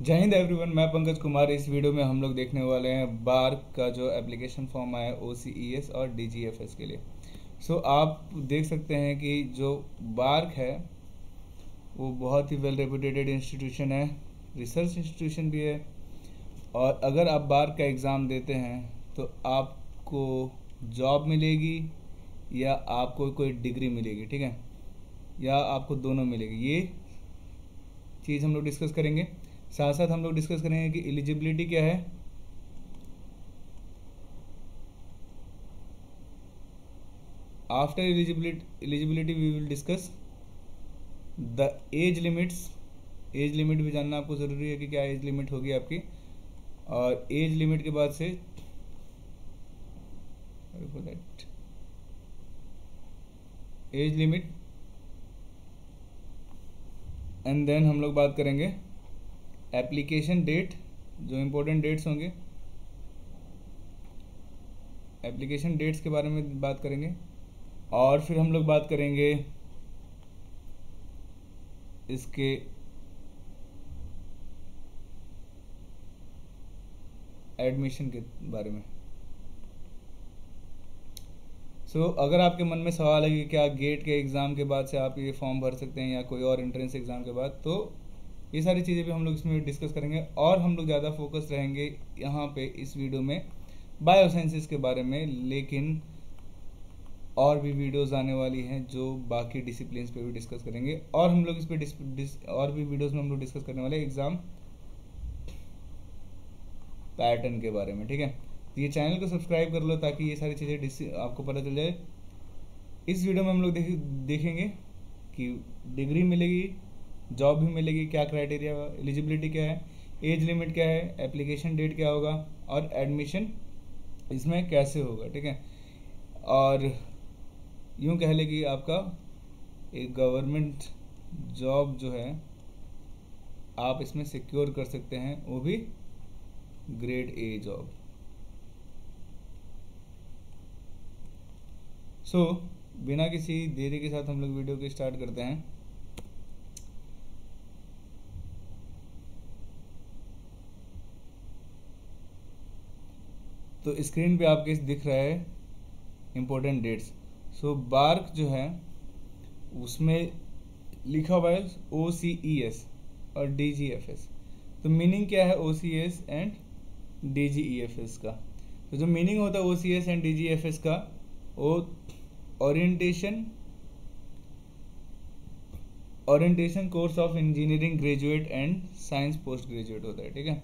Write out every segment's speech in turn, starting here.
जय हिंद एवरीवन, मैं पंकज कुमार। इस वीडियो में हम लोग देखने वाले हैं बार्क का जो एप्लीकेशन फॉर्म आया है OCES और DGFS के लिए। आप देख सकते हैं कि जो बार्क है वो बहुत ही वेल रेपुटेटेड इंस्टीट्यूशन है, रिसर्च इंस्टीट्यूशन भी है। और अगर आप बार्क का एग्ज़ाम देते हैं तो आपको जॉब मिलेगी या आपको कोई डिग्री मिलेगी, ठीक है, या आपको दोनों मिलेगी। ये चीज़ हम लोग डिस्कस करेंगे। साथ साथ हम लोग डिस्कस करेंगे कि एलिजिबिलिटी क्या है, after eligibility we will discuss the age limits. Age limit भी जानना आपको ज़रूरी है कि क्या एज लिमिट होगी आपकी, और एज लिमिट के बाद से एज लिमिट एंड देन हम लोग बात करेंगे एप्लीकेशन डेट, जो इम्पोर्टेंट डेट्स होंगे एप्लीकेशन डेट्स के बारे में बात करेंगे। और फिर हम लोग बात करेंगे इसके एडमिशन के बारे में। अगर आपके मन में सवाल है कि क्या गेट के एग्ज़ाम के बाद से आप ये फॉर्म भर सकते हैं या कोई और एंट्रेंस एग्ज़ाम के बाद, तो ये सारी चीज़ें भी हम लोग इसमें डिस्कस करेंगे। और हम लोग ज़्यादा फोकस रहेंगे यहाँ पे इस वीडियो में बायोसाइंसेस के बारे में, लेकिन और भी वीडियोस आने वाली हैं जो बाकी डिसिप्लिन्स पे भी डिस्कस करेंगे। और हम लोग इस पे और भी वीडियोस में हम लोग डिस्कस करने वाले एग्ज़ाम पैटर्न के बारे में, ठीक है। तो ये चैनल को सब्सक्राइब कर लो ताकि ये सारी चीज़ें आपको पता चल जाए। इस वीडियो में हम लोग देखेंगे कि डिग्री मिलेगी, जॉब भी मिलेगी, क्या क्राइटेरिया, एलिजिबिलिटी क्या है, एज लिमिट क्या है, एप्लीकेशन डेट क्या होगा और एडमिशन इसमें कैसे होगा, ठीक है। और यूँ कह ले कि आपका एक गवर्नमेंट जॉब जो है आप इसमें सिक्योर कर सकते हैं, वो भी ग्रेड ए जॉब। बिना किसी देरी के साथ हम लोग वीडियो को स्टार्ट करते हैं। तो स्क्रीन पे आपके दिख रहा है इम्पोर्टेंट डेट्स। बार्क जो है उसमें लिखा हुआ है OCES और DGFS। तो मीनिंग क्या है OCES एंड DGEFS का? तो जो मीनिंग होता है OCES एंड DGFS का, वो orientation course of engineering graduate and science post graduate होता है, ठीक है।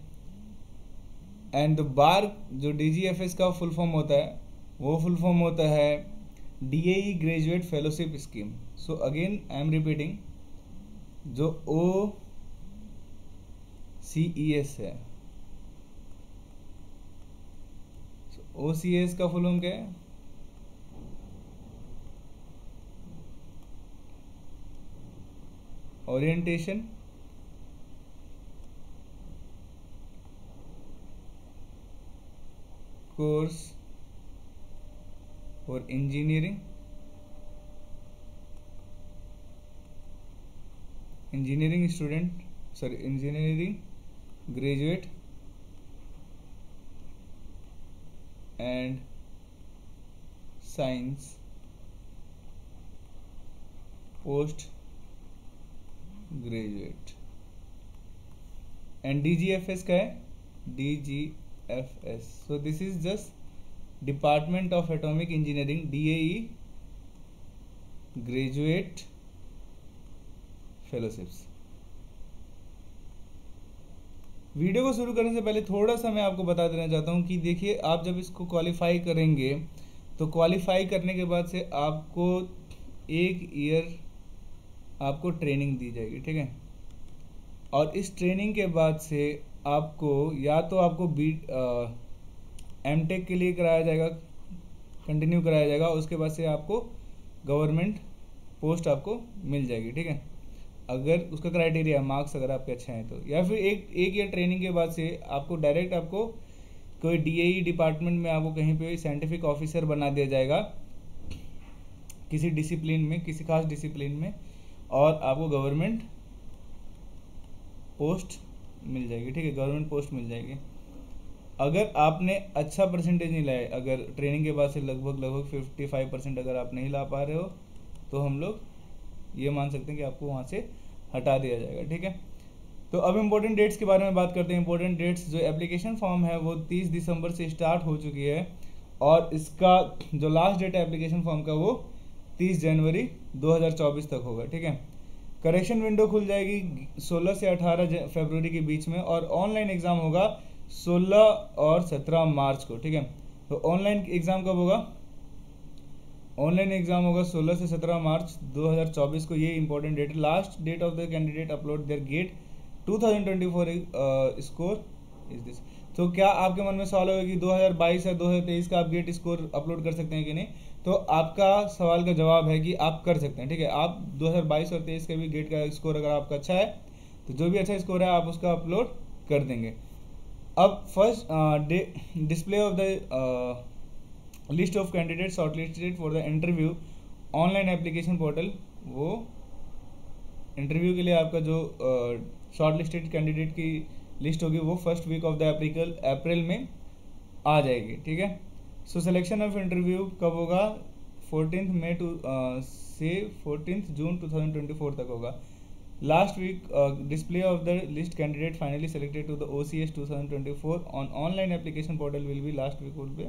एंड बार्क जो DGFS का फुल फॉर्म होता है, वो फुल फॉर्म होता है DAE graduate fellowship scheme. Again I am repeating, जो OCES है, OCES का फुल फॉर्म क्या है? Orientation course for engineering graduate and science post graduate. And DGFS का है DGFS। This is just department of atomic engineering, DAE graduate fellowships. Video को शुरू करने से पहले थोड़ा सा मैं आपको बता देना चाहता हूँ कि देखिए, आप जब इसको क्वालिफाई करेंगे तो क्वालिफाई करने के बाद से आपको 1 ईयर आपको ट्रेनिंग दी जाएगी, ठीक है। और इस ट्रेनिंग के बाद से आपको या तो आपको MTech के लिए कराया जाएगा, कंटिन्यू कराया जाएगा, उसके बाद से आपको गवर्नमेंट पोस्ट आपको मिल जाएगी, ठीक है, अगर उसका क्राइटेरिया मार्क्स अगर आपके अच्छे हैं तो। या फिर एक ईयर ट्रेनिंग के बाद से आपको डायरेक्ट आपको कोई DAE डिपार्टमेंट में आपको कहीं पे साइंटिफिक ऑफिसर बना दिया जाएगा किसी डिसिप्लिन में, किसी खास डिसिप्लिन में, और आपको गवर्नमेंट पोस्ट मिल जाएगी, ठीक है, गवर्नमेंट पोस्ट मिल जाएगी। अगर आपने अच्छा परसेंटेज नहीं लाए, अगर ट्रेनिंग के बाद से लगभग 55% अगर आप नहीं ला पा रहे हो, तो हम लोग ये मान सकते हैं कि आपको वहाँ से हटा दिया जाएगा, ठीक है। तो अब इम्पोर्टेंट डेट्स के बारे में बात करते हैं। इम्पोर्टेंट डेट्स, जो एप्लीकेशन फॉर्म है वो 30 दिसंबर से स्टार्ट हो चुकी है, और इसका जो लास्ट डेट है एप्लीकेशन फॉर्म का वो 30 जनवरी 2024 तक होगा, ठीक है। करेक्शन विंडो खुल जाएगी 16 से 18 फरवरी के बीच में, और ऑनलाइन एग्ज़ाम होगा 16 और 17 मार्च को, ठीक है। तो ऑनलाइन एग्ज़ाम कब होगा? ऑनलाइन एग्जाम होगा 16 से 17 मार्च 2024 को। ये इंपॉर्टेंट डेट है। Last date of the candidate upload their GATE 2024 score is this. तो क्या आपके मन में सवाल होगा कि 2022 या 2023 का आप गेट स्कोर अपलोड कर सकते हैं कि नहीं? तो आपका सवाल का जवाब है कि आप कर सकते हैं, ठीक है। आप 2022 और 23 का भी गेट का स्कोर अगर आपका अच्छा है, तो जो भी अच्छा स्कोर है आप उसका अपलोड कर देंगे। अब first display of the list of candidate shortlisted for the interview online application portal. वो इंटरव्यू के लिए आपका जो शॉर्टलिस्टेड कैंडिडेट की लिस्ट होगी वो first week of the April में आ जाएगी, ठीक है। सो सिलेक्शन ऑफ इंटरव्यू कब होगा? 14 मई से 14 जून 2024 तक होगा। Last week display of the list candidate finally selected to the OCS 2024 on online application portal will be last week will be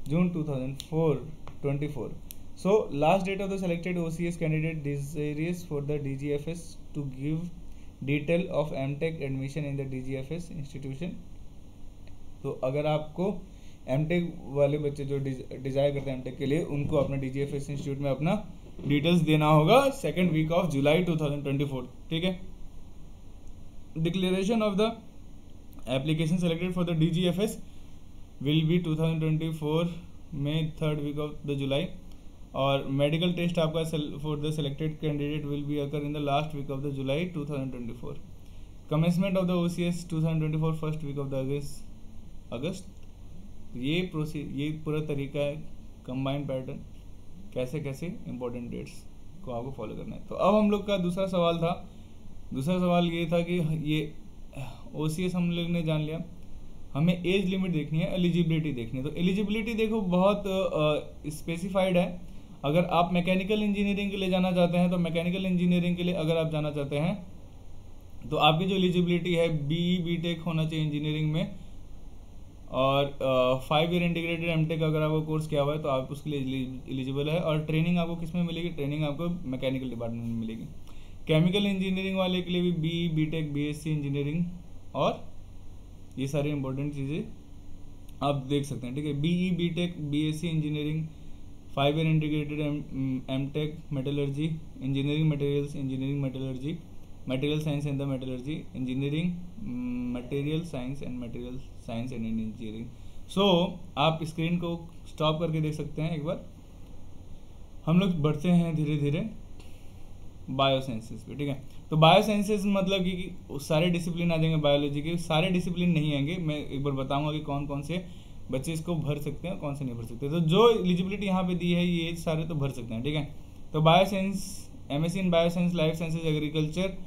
June 2024. So last date of the selected OCS candidate desirous for the DGFS to give detail of MTech admission in the DGFS institution. तो अगर आपको MTech वाले बच्चे जो Dzire करते हैं MTech के लिए, उनको अपना DGFS इंस्टीट्यूट में अपना डिटेल्स देना होगा सेकेंड वीक ऑफ जुलाई 2024, ठीक है। Declaration of the application selected for the DGFS will be 2024 में third week of the July, और मेडिकल टेस्ट आपका for the selected candidate will be occur in the last week of the July 2024। Commencement of the OCS 2024 first week of the August. ये पूरा तरीका है, combined pattern, कैसे कैसे important dates को आपको फॉलो करना है। तो अब हम लोग का दूसरा सवाल था। दूसरा सवाल ये था कि ये OCS हम लोग ने जान लिया, हमें एज लिमिट देखनी है, एलिजिबिलिटी देखनी है। तो एलिजिबिलिटी देखो बहुत स्पेसिफाइड है। अगर आप मैकेनिकल इंजीनियरिंग के लिए जाना चाहते हैं, तो मैकेनिकल इंजीनियरिंग के लिए अगर आप जाना चाहते हैं तो आपकी जो एलिजिबिलिटी है BE BTech होना चाहिए इंजीनियरिंग में, और 5 ईयर इंटीग्रेटेड MTech अगर आपको कोर्स किया हुआ है तो आप उसके लिए एलिजिबल है। और ट्रेनिंग आपको किस में मिलेगी? ट्रेनिंग आपको मैकेनिकल डिपार्टमेंट में मिलेगी। केमिकल इंजीनियरिंग वाले के लिए भी BE BTech BSc इंजीनियरिंग, और ये सारी इंपॉर्टेंट चीज़ें आप देख सकते हैं, ठीक है। BE BTech BSc engineering, 5 year integrated MTech metallurgy, engineering materials, engineering metallurgy, material science and the metallurgy, engineering material science and material science and engineering. So आप स्क्रीन को स्टॉप करके देख सकते हैं एक बार। हम लोग बढ़ते हैं धीरे धीरे बायोसाइंसेस पे, ठीक है। तो बायोसाइंसेस मतलब कि सारे डिसिप्लिन आ जाएंगे बायोलॉजी के। सारे डिसिप्लिन नहीं आएंगे, मैं एक बार बताऊंगा कि कौन कौन से बच्चे इसको भर सकते हैं और कौन से नहीं भर सकते। तो जो एलिजिबिलिटी यहाँ पे दी है ये सारे तो भर सकते हैं, ठीक है। तो bioscience, MSc in bioscience, life sciences, agriculture,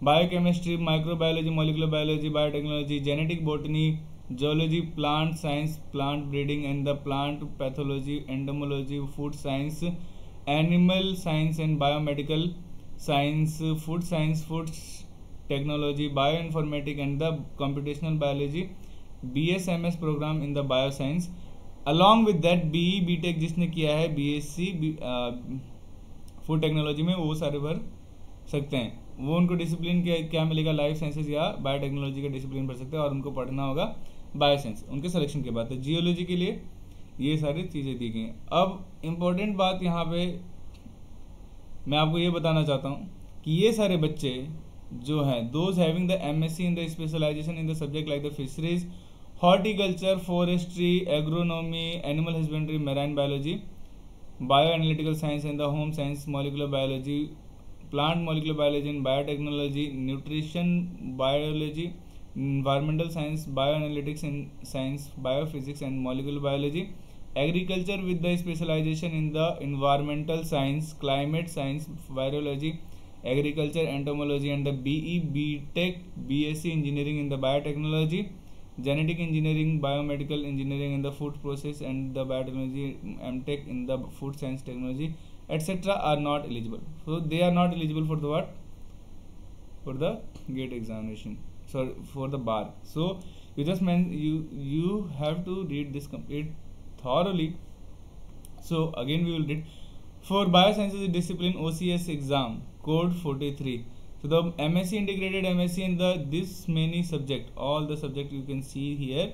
biochemistry, microbiology, molecular biology, biotechnology, genetic botany, zoology, plant science, plant breeding and the plant pathology, entomology, food science, animal science and biomedical science, food science, food technology, bioinformatic and the computational biology, BSMS programme in the bioscience. Along with that BE BTech जिसने किया है BSc food technology में, वो सारे भर सकते हैं। वो उनको डिसिप्लिन क्या मिलेगा? लाइफ साइंसेज या बायोटेक्नोलॉजी का डिसिप्लिन भर सकते हैं, और उनको पढ़ना होगा बायोसाइंस उनके सिलेक्शन के बाद। जियोलॉजी के लिए ये सारी चीज़ें दी गई हैं। अब इम्पोर्टेंट बात यहाँ पे मैं आपको ये बताना चाहता हूँ कि ये सारे बच्चे जो हैं, those having the MSc in the specialisation in the subject like the fisheries, horticulture, forestry, agronomy, animal husbandry, marine biology, bio analytical science and the home science, molecular biology, plant molecular biology and biotechnology, nutrition biology, environmental science, bioanalytics and science, biophysics and molecular biology, agriculture with the specialization in the environmental science, climate science, virology, agriculture entomology and the BE BTech BSc engineering in the biotechnology, genetic engineering, biomedical engineering in the food process and the biotechnology, MTech in the food science technology, etc. are not eligible. So they are not eligible for the what? For the GATE examination, so for the bar. So you just you have to read this complete thoroughly. So again we will read. For biosciences discipline OCS exam code 43. So the MSc integrated MSc in the this many subject, all the subject you can see here.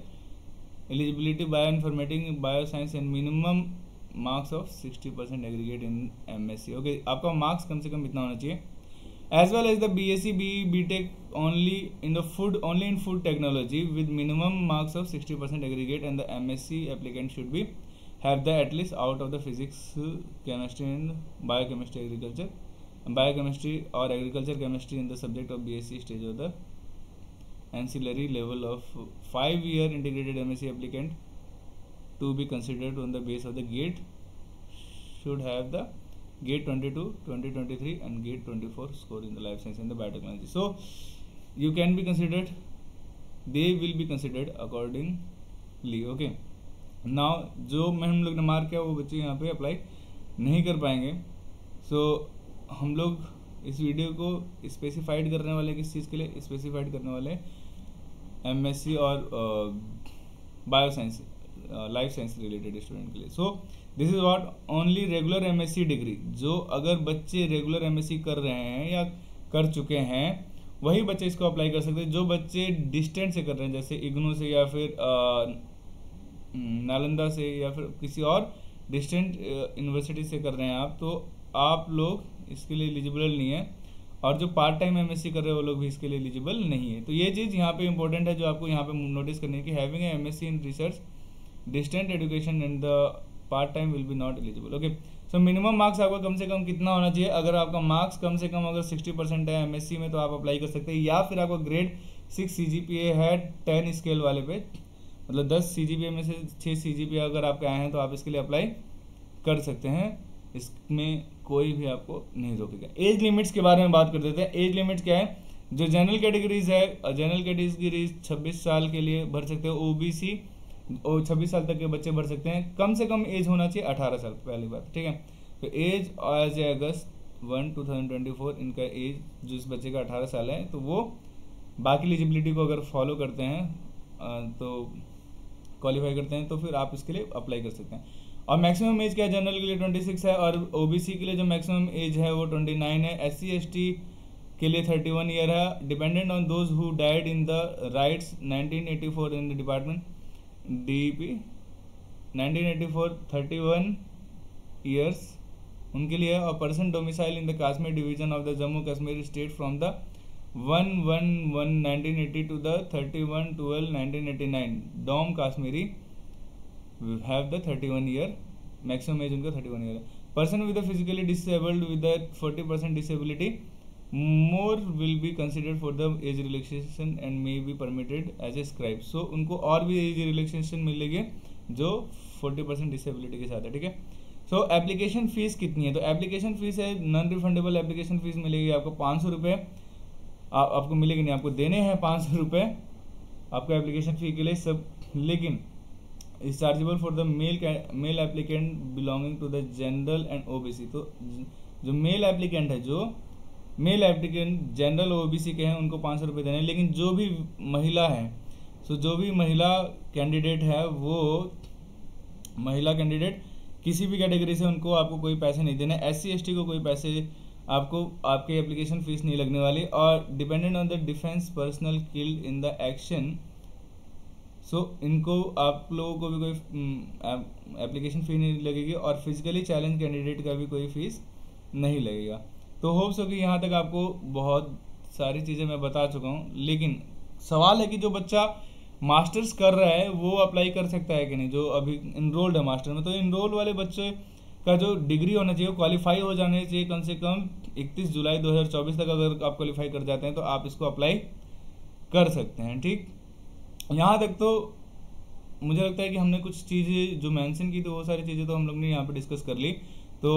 Eligibility bioinformatics, bioscience and minimum marks of 60% aggregate in MSc. Okay, आपका marks कम से कम इतना होना चाहिए. As well as the BSc BE BTech only in food technology with minimum marks of 60% aggregate, and the MSc applicant should be have the at least out of the physics, chemistry and biochemistry, biochemistry or agriculture chemistry in the subject of BSc stage of the ancillary level of 5-year integrated MSc applicant to be considered on the base of the GATE should have the GATE 22, 2023 and GATE 24 score in the life science and the biotechnology. So you can be considered, they will be considered accordingly. Okay. Now जो मैं हम लोग ने mark किया वो बच्चे यहाँ पे अप्लाई नहीं कर पाएंगे. सो हम लोग इस वीडियो को स्पेसिफाइड करने वाले किस चीज़ के लिए स्पेसिफाइड करने वाले MSc और bioscience life science related student के लिए. So this is what only regular MSc degree, जो अगर बच्चे रेगुलर MSc कर रहे हैं या कर चुके हैं वही बच्चे इसको अप्लाई कर सकते हैं. जो बच्चे डिस्टेंस से कर रहे हैं जैसे इग्नू से या फिर नालंदा से या फिर किसी और डिस्टेंट यूनिवर्सिटी से कर रहे हैं आप, तो आप लोग इसके लिए एलिजिबल नहीं है. और जो पार्ट टाइम MSc कर रहे हैं वो लोग भी इसके लिए एलिजिबल नहीं है. तो ये चीज़ यहाँ पे इंपॉर्टेंट है जो आपको यहाँ पे नोटिस करनी है कि having a MSc in research distant education and the part time will be not eligible. Okay. So minimum marks आपका कम से कम कितना होना चाहिए? अगर आपका मार्क्स कम से कम अगर 60% है MSc में तो आप अप्लाई कर सकते हैं, या फिर आपका ग्रेड 6 CGPA है 10 स्केल वाले पे, मतलब 10 CGPA में से 6 CGPA अगर आपके आए हैं तो आप इसके लिए अप्लाई कर सकते हैं. इसमें कोई भी आपको नहीं रोकेगा. एज लिमिट्स के बारे में बात कर देते हैं. एज लिमिट्स क्या है? जो जनरल कैटेगरीज है, जनरल कैटेगरीज 26 साल के लिए भर सकते हो. OBC 26 साल तक के बच्चे भर सकते हैं. कम से कम एज होना चाहिए 18 साल, पहली बात. ठीक है. तो एज एज अगस्त 1 2024 इनका एज जो इस बच्चे का 18 साल है, तो वो बाकी एलिजिबिलिटी को अगर फॉलो करते हैं तो क्वालिफाई करते हैं तो फिर आप इसके लिए अप्लाई कर सकते हैं. और मैक्सिमम एज क्या है? जनरल के लिए 26 है और OBC के लिए जो मैक्सिमम एज है वो 29 है. SC ST के लिए 31 ईयर है. Dependent on those who died in the riots 1984 in the department DEP 1984 31 years उनके लिए. और person domicile in the Kashmir division of the Jammu Kashmir state from the 1/1/1980 to the 31/12/1989 डोम Kashmiri have the 31 year. Maximum age उनका 31 year है. Person with physically disabled with 40% disability more will be considered for the age relaxation and may be permitted as a scribe. So उनको और भी age relaxation मिलेगी जो 40% disability के साथ है. ठीक है. सो एप्लीकेशन फीस कितनी है? तो एप्लीकेशन फीस है नॉन रिफंडेबल एप्लीकेशन फीस मिलेगी आपको 500 रुपये. आपको मिलेगी नहीं, आपको देने हैं 500 रुपये आपको एप्लीकेशन फी के लिए सब. लेकिन is chargeable for the male applicant belonging to the general and OBC. तो जो मेल एप्लीकेंट है, जो मेल एप्लीकेंट जनरल OBC के हैं उनको 500 रुपये देने हैं. लेकिन जो भी महिला है, सो जो भी महिला कैंडिडेट है वो महिला कैंडिडेट किसी भी कैटेगरी से उनको आपको कोई पैसे नहीं देने. SC ST को कोई पैसे आपको आपके एप्लीकेशन फीस नहीं लगने वाली. और dependent on the defence personnel killed in the action, so इनको आप लोगों को भी कोई एप्लीकेशन फी नहीं लगेगी. और फिजिकली चैलेंज कैंडिडेट का भी कोई फीस नहीं लगेगा. तो होप्स हो कि यहाँ तक आपको बहुत सारी चीज़ें मैं बता चुका हूँ. लेकिन सवाल है कि जो बच्चा मास्टर्स कर रहा है वो अप्लाई कर सकता है कि नहीं, जो अभी इनरोल्ड है मास्टर में. तो इनरोल वाले बच्चे का जो डिग्री होना चाहिए क्वालिफाई हो जाने चाहिए कम से कम 31 जुलाई 2024 तक. अगर आप क्वालिफाई कर जाते हैं तो आप इसको अप्लाई कर सकते हैं. ठीक. यहाँ तक तो मुझे लगता है कि हमने कुछ चीज़ें जो मेंशन की थी वो सारी चीज़ें तो हम लोग ने यहाँ पे डिस्कस कर ली. तो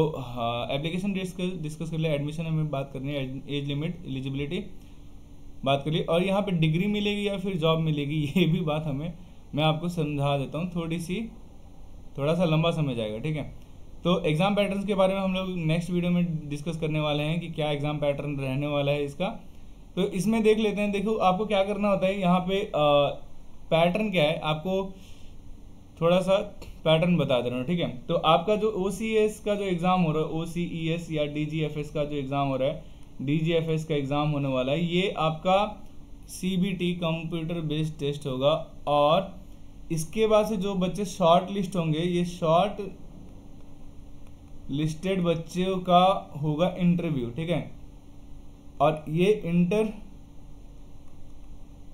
एप्लीकेशन डिस्कस कर लिया, एडमिशन हमें बात करनी है, एज लिमिट, एलिजिबिलिटी बात करिए, और यहाँ पे डिग्री मिलेगी या फिर जॉब मिलेगी ये भी बात मैं आपको समझा देता हूँ, थोड़ा सा लंबा समय जाएगा, ठीक है। तो एग्जाम पैटर्न्स के बारे में हम लोग नेक्स्ट वीडियो में डिस्कस करने वाले हैं कि क्या एग्जाम पैटर्न रहने वाला है इसका। तो इसमें देख लेते हैं। देखो आपको क्या करना होता है यहाँ पे, पैटर्न क्या है, आपको थोड़ा सा पैटर्न बता दे रहा हूँ, ठीक है। तो आपका जो OCS का जो एग्जाम हो रहा है, OCES या DGFS का जो एग्जाम हो रहा है, DGFS का एग्जाम होने वाला है, ये आपका CBT कंप्यूटर बेस्ड टेस्ट होगा। और इसके बाद से जो बच्चे शॉर्ट लिस्ट होंगे, ये शॉर्ट लिस्टेड बच्चों का होगा इंटरव्यू, ठीक है। और ये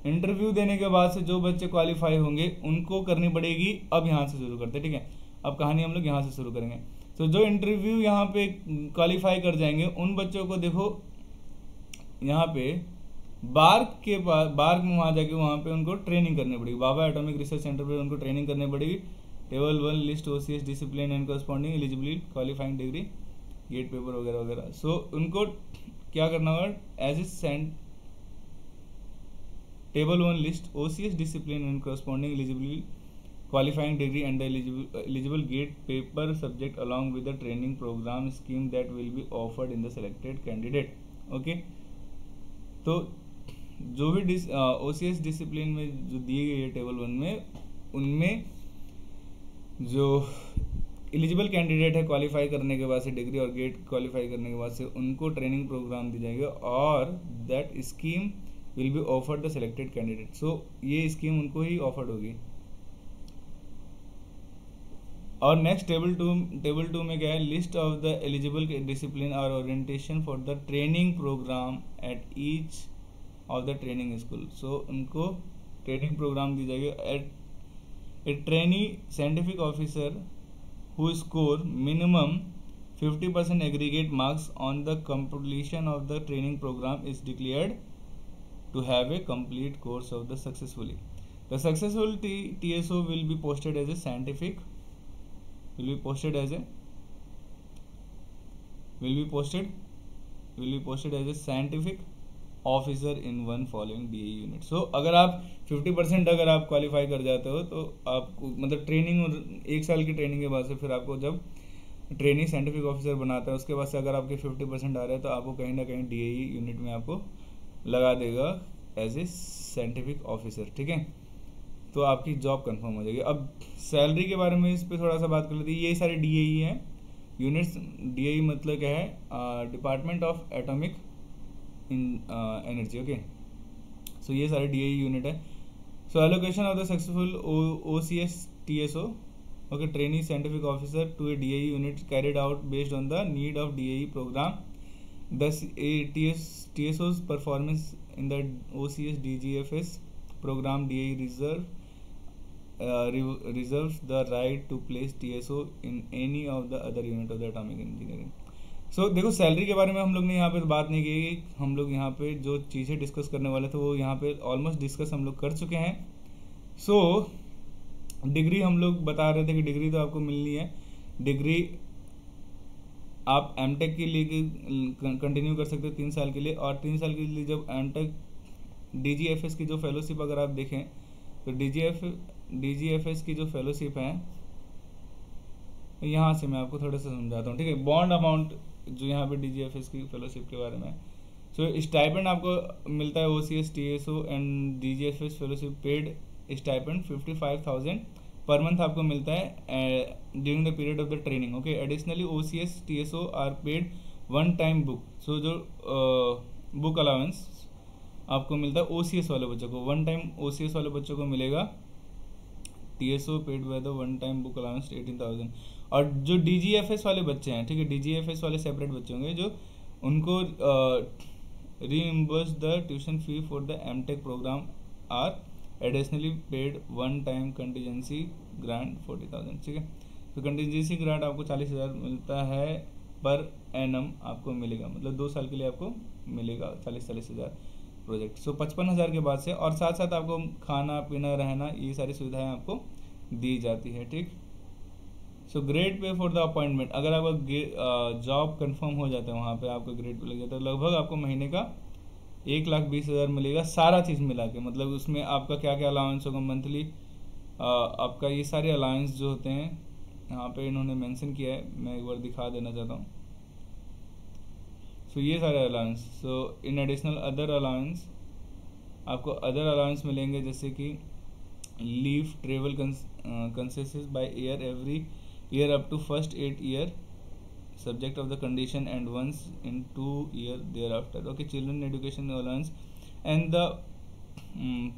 इंटरव्यू देने के बाद से जो बच्चे क्वालिफाई होंगे उनको करनी पड़ेगी, अब यहाँ से शुरू करते हैं, ठीक है। अब कहानी हम लोग यहाँ से शुरू करेंगे। तो जो इंटरव्यू यहाँ पे क्वालिफाई कर जाएंगे उन बच्चों को देखो यहाँ पे बार्क में वहाँ जाके वहाँ पे उनको ट्रेनिंग करनी पड़ेगी, भाभा एटॉमिक रिसर्च सेंटर पे उनको ट्रेनिंग करनी पड़ेगी। Table 1 list OCS discipline and corresponding eligibility qualifying degree GATE paper वगैरह वगैरह। सो उनको क्या करना होगा, as a sent table 1 list OCS discipline and corresponding eligibility qualifying degree and eligible GATE paper subject along with the training programme scheme that will be offered in the selected candidate. Okay, तो जो भी OCS discipline में जो दिए गए table 1 में, उनमें जो एलिजिबल कैंडिडेट है क्वालिफाई करने के बाद से डिग्री और गेट क्वालिफाई करने के बाद से, उनको ट्रेनिंग प्रोग्राम दी जाएगा और that scheme will be offered the selected candidate. So ये स्कीम उनको ही ऑफर्ड होगी। और नेक्स्ट टेबल टू में क्या है, list of the eligible discipline और orientation for the training programme at each of the training school. So उनको training programme दी जाएगी। At a trainee scientific officer who score minimum 50% aggregate marks on the completion of the training program is declared to have a complete course of the successfully. The successful TSO will be posted as a scientific scientific officer in one following DAE unit. So अगर आप 50% अगर आप qualify कर जाते हो तो आपको मतलब ट्रेनिंग, 1 साल की ट्रेनिंग के बाद से फिर आपको जब ट्रेनिंग साइंटिफिक ऑफिसर बनाता है उसके बाद से अगर आपके 50% आ रहे हैं तो आपको कहीं ना कहीं DAE यूनिट में आपको लगा देगा एज ए साइंटिफिक ऑफिसर, ठीक है। तो आपकी जॉब कंफर्म हो जाएगी। अब सैलरी के बारे में इस पर थोड़ा सा बात कर लेते हैं। ये सारे DAE हैं यूनिट्स। DAE मतलब क्या है, department of atomic energy. Okay, so ये सारे DAE यूनिट है। So allocation of the successful OCS TSO, okay, trainee scientific officer to a DAE unit carried out based on the need of DAE programme. Thus TSO's performance in the OCS DGFS program DAE reserves the right to place TSO in any of the other unit of the atomic engineering। सो देखो salary के बारे में हम लोग ने यहाँ पे बात नहीं की। हम लोग यहाँ पे जो चीज़ें डिस्कस करने वाले थे वो यहाँ पे ऑलमोस्ट डिस्कस हम लोग कर चुके हैं। सो डिग्री हम लोग बता रहे थे कि डिग्री तो आपको मिलनी है। डिग्री आप एमटेक के लिए कंटिन्यू कर सकते हो 3 साल के लिए, और 3 साल के लिए जब एमटेक DGFS की जो फेलोशिप अगर आप देखें तो DGFS की जो फेलोशिप है, यहाँ से मैं आपको थोड़ा सा समझाता हूँ, ठीक है। बॉन्ड अमाउंट जो यहाँ पे DGFS की फेलोशिप के बारे में, सो स्टाइपेंड आपको मिलता है OCS TSO and DGFS fellowship paid stipend 55,000 पर मंथ आपको मिलता है during the period of the training. Okay, additionally OCS TSO are paid one time book. So जो बुक अलाउंस आपको मिलता है OCS वाले बच्चों को, वन टाइम OCS वाले बच्चों को मिलेगा TSO paid by the one time book allowance 18,000। और जो DGFS वाले बच्चे हैं, ठीक है, DGFS वाले सेपरेट बच्चे होंगे जो उनको reimburse the tuition fee for the MTech programme are additionally paid one time contingency grant 40,000, ठीक है। तो कंटीजेंसी ग्रांट आपको 40,000 मिलता है पर एनम आपको मिलेगा, मतलब 2 साल के लिए आपको मिलेगा 40,000 प्रोजेक्ट। सो 55,000 के बाद से, और साथ साथ आपको खाना पीना रहना ये सारी सुविधाएं आपको दी जाती है, ठीक। सो grade pay for the appointment, अगर आपका जॉब कंफर्म हो जाता है वहाँ पे आपका ग्रेड पे लग जाता है, लगभग आपको महीने का 1,20,000 मिलेगा, सारा चीज़ मिला के। मतलब उसमें आपका क्या क्या अलाउंस होगा मंथली, आपका ये सारे अलाउंस जो होते हैं यहाँ पे इन्होंने मेंशन किया है, मैं एक बार दिखा देना चाहता हूँ। सो ये सारे allowance, so in additional other allowance आपको अदर अलाउंस मिलेंगे, जैसे कि leave travel concessions by year every year up to first 8 year subject of the condition and once in 2 year thereafter. Okay, children education allowance and the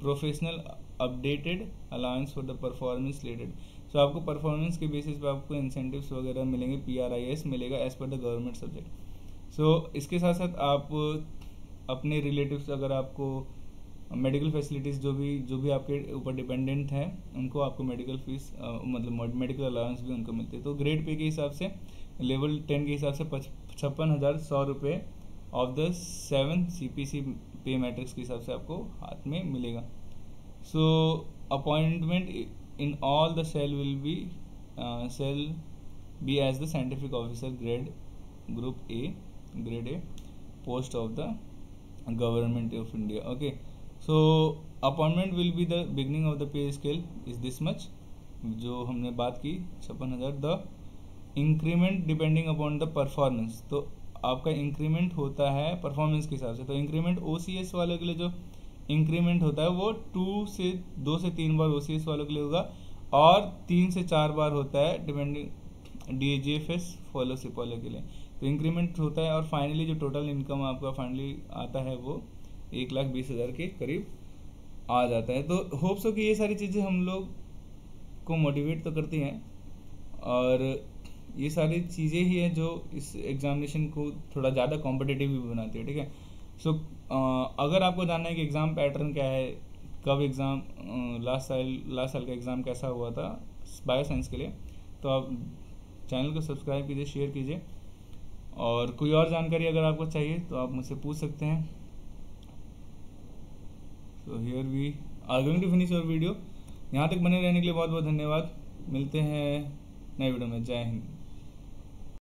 professional updated allowance for the performance related. So आपको performance के basis पे आपको incentives वगैरह मिलेंगे, PRIS मिलेगा as per the government subject. सो इसके साथ साथ आप अपने रिलेटिव्स, अगर आपको मेडिकल फैसिलिटीज़ जो भी आपके ऊपर डिपेंडेंट हैं उनको आपको मेडिकल फीस मतलब मेडिकल अलाउंस भी उनको मिलते हैं। तो ग्रेड पे के हिसाब से लेवल 10 के हिसाब से 56,100 रुपये of the 7 CPC pay matrix के हिसाब से आपको हाथ में मिलेगा। So appointment in all the cell be as the scientific officer group A post of the government of India. Okay, so appointment will be the beginning of the pay scale is this much, जो हमने बात की 56,000। The increment depending upon the performance, तो आपका increment होता है performance के हिसाब से। तो इंक्रीमेंट OCS वालों के लिए जो इंक्रीमेंट होता है वो 2 से 3 बार OCS वालों के लिए होगा, और 3 से 4 बार होता है डिपेंडिंग DGFS फॉलोशिप वालों के लिए। तो इंक्रीमेंट होता है, और फाइनली जो टोटल इनकम आपका फाइनली आता है वो 1,20,000 के करीब आ जाता है। तो होप सो कि ये सारी चीज़ें हम लोग को मोटिवेट तो करती हैं, और ये सारी चीज़ें ही हैं जो इस एग्जामिनेशन को थोड़ा ज़्यादा कॉम्पिटिटिव भी बनाती है। ठीक है, सो अगर आपको जानना है कि एग्ज़ाम पैटर्न क्या है, कब एग्ज़ाम लास्ट साल का एग्ज़ाम कैसा हुआ था बायो साइंस के लिए, तो आप चैनल को सब्सक्राइब कीजिए, शेयर कीजिए, और कोई और जानकारी अगर आपको चाहिए तो आप मुझसे पूछ सकते हैं। So here we are going to finish your video. यहाँ तक बने रहने के लिए बहुत बहुत धन्यवाद। मिलते हैं नए वीडियो में। जय हिंद।